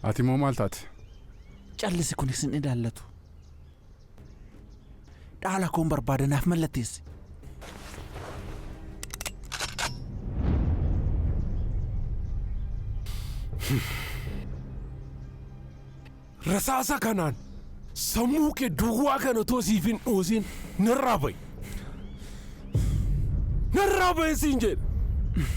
Ati moo maal taate? Callisi kunis hin ilaallatu. Dhaala koon barbaadanaaf mallatteessi. Rasaasa kanaan sammuu kee duwwaa kana otoo siif hin dhoosin narraa ba'i. Narraa ba'i siin jedhe.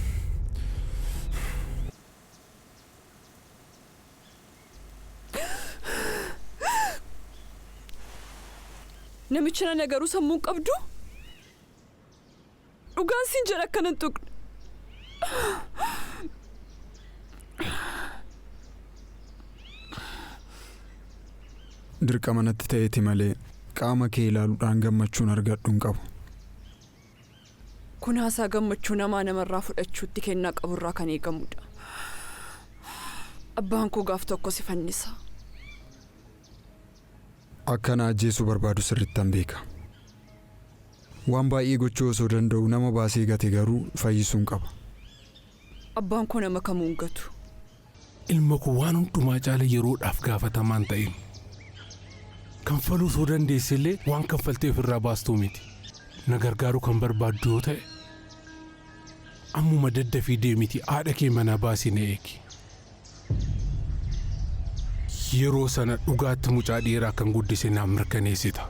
Namicha nagaru sammuun qabdu? Dhugaan siin jedha akkanan tuqne. Dirqama natti ta'eeti malee qaama kee ilaaluudhaan gammachuun argadhu hin qabu. Kun haasaa gammachuu namarraa fudhachuutti kennaa qaburraa kan eegamudha. Abbaan koo gaaf tokko si fannisa. Akkana ajjeesuu barbaadu sirrittan beeka. Waan baay'ee gochuu osoo danda'u nama baasee gate garuu fayyisuun qaba. Abbaan koo nama kamuu hin gatu. Ilma koo waan hundumaa caala yeroodhaaf gaafatamaan ta'in. Kanfaluu soo dandeessillee waan kanfalteef irraa baastuu miti. Na gargaaruu kan barbaaddu yoo ta'e ammuma daddafii deemiti haadha kee mana baasii na eegi. Yeroo sana dhugaatti mucaa dhiiraa kan guddise naaf mirkaneessita.